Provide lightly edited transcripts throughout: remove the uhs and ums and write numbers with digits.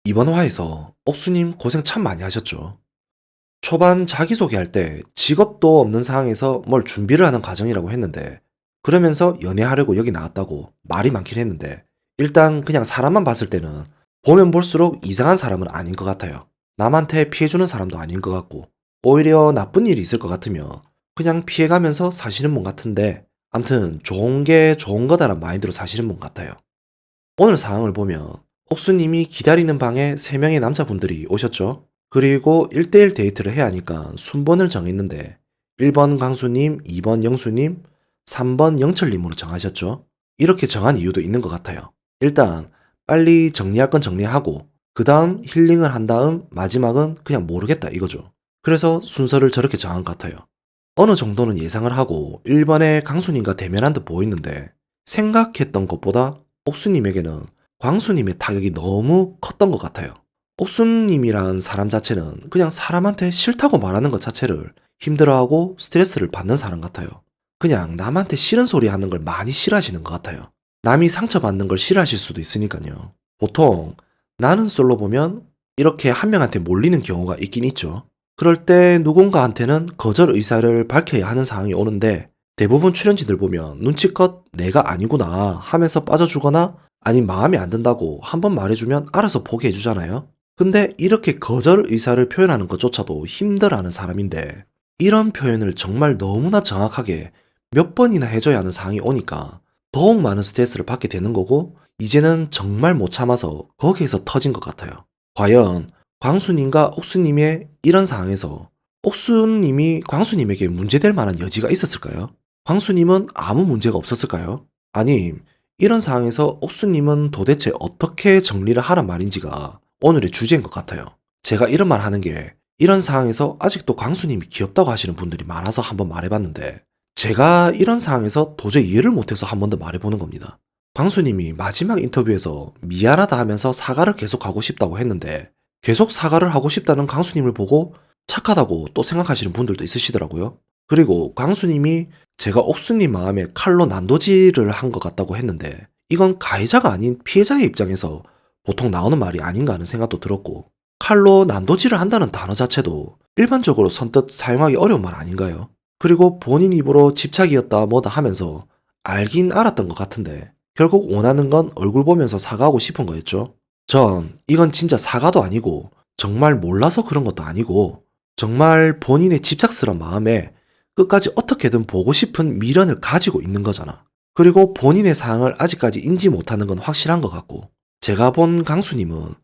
이번 화에서 옥수님 고생 참 많이 하셨죠. 초반 자기소개할 때 직업도 없는 상황에서 뭘 준비를 하는 과정이라고 했는데, 그러면서 연애하려고 여기 나왔다고 말이 많긴 했는데, 일단 그냥 사람만 봤을 때는 보면 볼수록 이상한 사람은 아닌 것 같아요. 남한테 피해주는 사람도 아닌 것 같고, 오히려 나쁜 일이 있을 것 같으면 그냥 피해가면서 사시는 분 같은데, 암튼 좋은 게 좋은 거다란 마인드로 사시는 분 같아요. 오늘 상황을 보면 옥수님이 기다리는 방에 3명의 남자분들이 오셨죠. 그리고 1대1 데이트를 해야 하니까 순번을 정했는데 1번 강수님, 2번 영수님, 3번 영철님으로 정하셨죠. 이렇게 정한 이유도 있는 것 같아요. 일단 빨리 정리할 건 정리하고 그 다음 힐링을 한 다음 마지막은 그냥 모르겠다 이거죠. 그래서 순서를 저렇게 정한 것 같아요. 어느 정도는 예상을 하고 1번의 강수님과 대면한 듯 보이는데 생각했던 것보다 옥수님에게는 광수님의 타격이 너무 컸던 것 같아요. 옥수님이란 사람 자체는 그냥 사람한테 싫다고 말하는 것 자체를 힘들어하고 스트레스를 받는 사람 같아요. 그냥 남한테 싫은 소리 하는 걸 많이 싫어하시는 것 같아요. 남이 상처받는 걸 싫어하실 수도 있으니까요. 보통 나는 솔로 보면 이렇게 한 명한테 몰리는 경우가 있긴 있죠. 그럴 때 누군가한테는 거절 의사를 밝혀야 하는 상황이 오는데 대부분 출연진들 보면 눈치껏 내가 아니구나 하면서 빠져주거나 아님 마음에 안 든다고 한번 말해주면 알아서 포기해주잖아요. 근데 이렇게 거절 의사를 표현하는 것조차도 힘들어하는 사람인데 이런 표현을 정말 너무나 정확하게 몇 번이나 해줘야 하는 상황이 오니까 더욱 많은 스트레스를 받게 되는 거고 이제는 정말 못 참아서 거기에서 터진 것 같아요. 과연 광수님과 옥수님의 이런 상황에서 옥수님이 광수님에게 문제될 만한 여지가 있었을까요? 광수님은 아무 문제가 없었을까요? 아님 이런 상황에서 옥수님은 도대체 어떻게 정리를 하란 말인지가 오늘의 주제인 것 같아요. 제가 이런 말 하는 게 이런 상황에서 아직도 광수님이 귀엽다고 하시는 분들이 많아서 한번 말해봤는데 제가 이런 상황에서 도저히 이해를 못해서 한 번 더 말해보는 겁니다. 광수님이 마지막 인터뷰에서 미안하다 하면서 사과를 계속 하고 싶다고 했는데 계속 사과를 하고 싶다는 광수님을 보고 착하다고 또 생각하시는 분들도 있으시더라고요. 그리고 광수님이 제가 옥수님 마음에 칼로 난도질을 한 것 같다고 했는데 이건 가해자가 아닌 피해자의 입장에서 보통 나오는 말이 아닌가 하는 생각도 들었고 칼로 난도질을 한다는 단어 자체도 일반적으로 선뜻 사용하기 어려운 말 아닌가요? 그리고 본인 입으로 집착이었다 뭐다 하면서 알긴 알았던 것 같은데 결국 원하는 건 얼굴 보면서 사과하고 싶은 거였죠. 전 이건 진짜 사과도 아니고 정말 몰라서 그런 것도 아니고 정말 본인의 집착스러운 마음에 끝까지 어떻게든 보고 싶은 미련을 가지고 있는 거잖아. 그리고 본인의 사항을 아직까지 인지 못하는 건 확실한 것 같고 제가 본 강수님은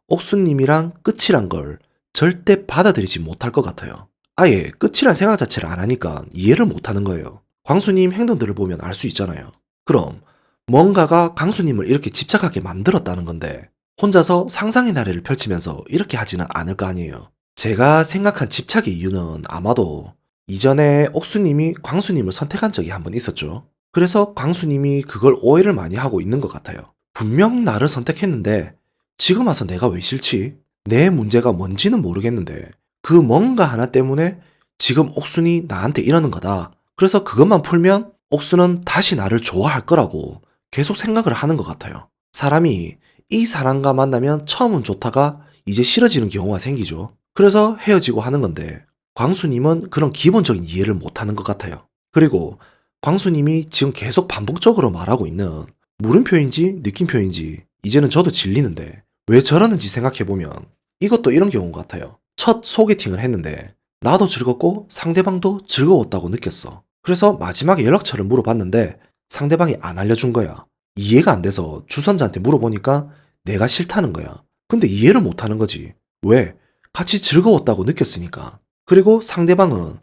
옥수님이랑 끝이란 걸 절대 받아들이지 못할 것 같아요. 아예 끝이란 생각 자체를 안 하니까 이해를 못하는 거예요. 광수님 행동들을 보면 알 수 있잖아요. 그럼 뭔가가 강수님을 이렇게 집착하게 만들었다는 건데 혼자서 상상의 나래를 펼치면서 이렇게 하지는 않을 거 아니에요. 제가 생각한 집착의 이유는 아마도 이전에 옥수님이 광수님을 선택한 적이 한 번 있었죠. 그래서 광수님이 그걸 오해를 많이 하고 있는 것 같아요. 분명 나를 선택했는데 지금 와서 내가 왜 싫지? 내 문제가 뭔지는 모르겠는데 그 뭔가 하나 때문에 지금 옥순이 나한테 이러는 거다. 그래서 그것만 풀면 옥수는 다시 나를 좋아할 거라고 계속 생각을 하는 것 같아요. 사람이 이 사람과 만나면 처음은 좋다가 이제 싫어지는 경우가 생기죠. 그래서 헤어지고 하는 건데 광수님은 그런 기본적인 이해를 못하는 것 같아요. 그리고 광수님이 지금 계속 반복적으로 말하고 있는 물음표인지 느낌표인지 이제는 저도 질리는데 왜 저러는지 생각해보면 이것도 이런 경우 같아요. 첫 소개팅을 했는데 나도 즐겁고 상대방도 즐거웠다고 느꼈어. 그래서 마지막에 연락처를 물어봤는데 상대방이 안 알려준 거야. 이해가 안 돼서 주선자한테 물어보니까 내가 싫다는 거야. 근데 이해를 못하는 거지. 왜? 같이 즐거웠다고 느꼈으니까. 그리고 상대방은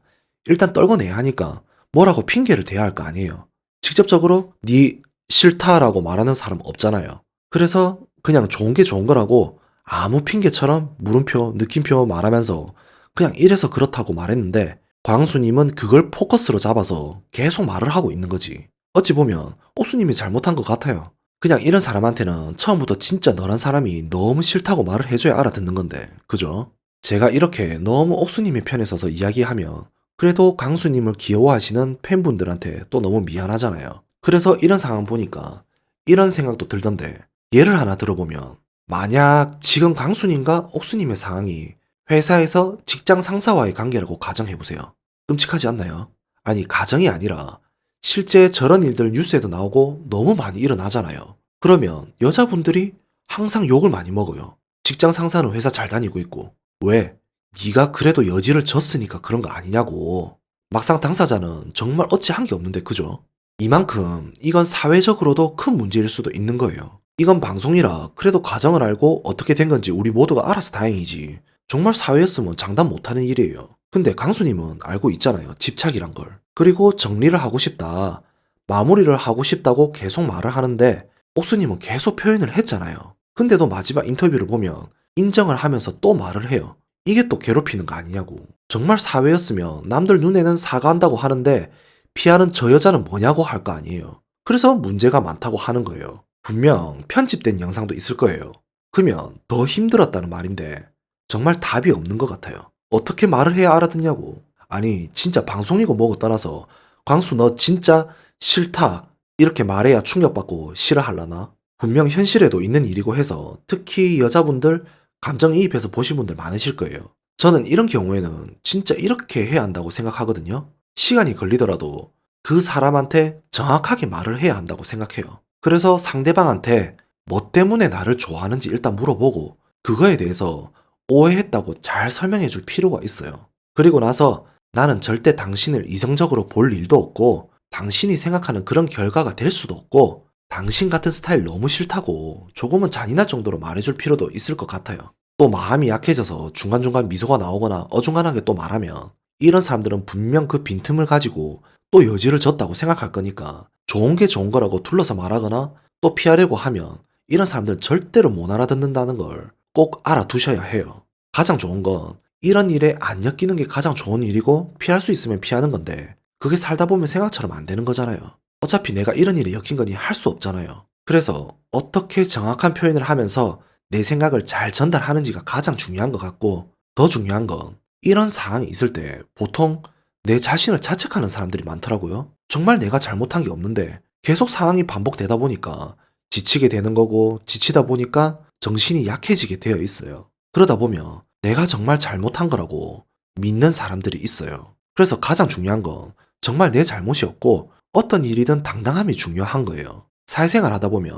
일단 떨궈내야 하니까 뭐라고 핑계를 대야 할 거 아니에요. 직접적으로 네 싫다라고 말하는 사람 없잖아요. 그래서 그냥 좋은 게 좋은 거라고 아무 핑계처럼 물음표, 느낌표 말하면서 그냥 이래서 그렇다고 말했는데 광수님은 그걸 포커스로 잡아서 계속 말을 하고 있는 거지. 어찌 보면 옥수님이 잘못한 것 같아요. 그냥 이런 사람한테는 처음부터 진짜 너란 사람이 너무 싫다고 말을 해줘야 알아듣는 건데, 그죠? 제가 이렇게 너무 옥수님의 편에 서서 이야기하면 그래도 강수님을 귀여워하시는 팬분들한테 또 너무 미안하잖아요. 그래서 이런 상황 보니까 이런 생각도 들던데 예를 하나 들어보면 만약 지금 강수님과 옥수님의 상황이 회사에서 직장 상사와의 관계라고 가정해보세요. 끔찍하지 않나요? 아니, 가정이 아니라 실제 저런 일들 뉴스에도 나오고 너무 많이 일어나잖아요. 그러면 여자분들이 항상 욕을 많이 먹어요. 직장 상사는 회사 잘 다니고 있고. 왜? 네가 그래도 여지를 줬으니까 그런 거 아니냐고. 막상 당사자는 정말 어찌 한 게 없는데 그죠? 이만큼 이건 사회적으로도 큰 문제일 수도 있는 거예요. 이건 방송이라 그래도 과정을 알고 어떻게 된 건지 우리 모두가 알아서 다행이지. 정말 사회였으면 장담 못하는 일이에요. 근데 강수님은 알고 있잖아요. 집착이란 걸. 그리고 정리를 하고 싶다. 마무리를 하고 싶다고 계속 말을 하는데 옥수님은 계속 표현을 했잖아요. 근데도 마지막 인터뷰를 보면 인정을 하면서 또 말을 해요. 이게 또 괴롭히는 거 아니냐고. 정말 사회였으면 남들 눈에는 사과한다고 하는데 피하는 저 여자는 뭐냐고 할 거 아니에요. 그래서 문제가 많다고 하는 거예요. 분명 편집된 영상도 있을 거예요. 그러면 더 힘들었다는 말인데 정말 답이 없는 것 같아요. 어떻게 말을 해야 알아듣냐고. 아니 진짜 방송이고 뭐고 떠나서 광수 너 진짜 싫다 이렇게 말해야 충격받고 싫어할라나? 분명 현실에도 있는 일이고 해서 특히 여자분들 감정이입해서 보신 분들 많으실 거예요. 저는 이런 경우에는 진짜 이렇게 해야 한다고 생각하거든요. 시간이 걸리더라도 그 사람한테 정확하게 말을 해야 한다고 생각해요. 그래서 상대방한테 뭐 때문에 나를 좋아하는지 일단 물어보고 그거에 대해서 오해했다고 잘 설명해 줄 필요가 있어요. 그리고 나서 나는 절대 당신을 이성적으로 볼 일도 없고 당신이 생각하는 그런 결과가 될 수도 없고 당신 같은 스타일 너무 싫다고 조금은 잔인할 정도로 말해줄 필요도 있을 것 같아요. 또 마음이 약해져서 중간중간 미소가 나오거나 어중간하게 또 말하면 이런 사람들은 분명 그 빈틈을 가지고 또 여지를 줬다고 생각할 거니까 좋은 게 좋은 거라고 둘러서 말하거나 또 피하려고 하면 이런 사람들은 절대로 못 알아듣는다는 걸 꼭 알아두셔야 해요. 가장 좋은 건 이런 일에 안 엮이는 게 가장 좋은 일이고 피할 수 있으면 피하는 건데 그게 살다 보면 생각처럼 안 되는 거잖아요. 어차피 내가 이런 일에 엮인 거니 할 수 없잖아요. 그래서 어떻게 정확한 표현을 하면서 내 생각을 잘 전달하는지가 가장 중요한 것 같고 더 중요한 건 이런 상황이 있을 때 보통 내 자신을 자책하는 사람들이 많더라고요. 정말 내가 잘못한 게 없는데 계속 상황이 반복되다 보니까 지치게 되는 거고 지치다 보니까 정신이 약해지게 되어 있어요. 그러다 보면 내가 정말 잘못한 거라고 믿는 사람들이 있어요. 그래서 가장 중요한 건 정말 내 잘못이었고 어떤 일이든 당당함이 중요한 거예요. 사회생활 하다 보면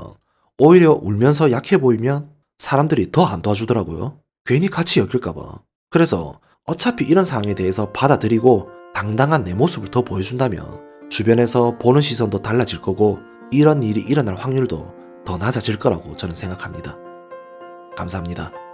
오히려 울면서 약해 보이면 사람들이 더 안 도와주더라고요. 괜히 같이 엮일까봐. 그래서 어차피 이런 상황에 대해서 받아들이고 당당한 내 모습을 더 보여준다면 주변에서 보는 시선도 달라질 거고 이런 일이 일어날 확률도 더 낮아질 거라고 저는 생각합니다. 감사합니다.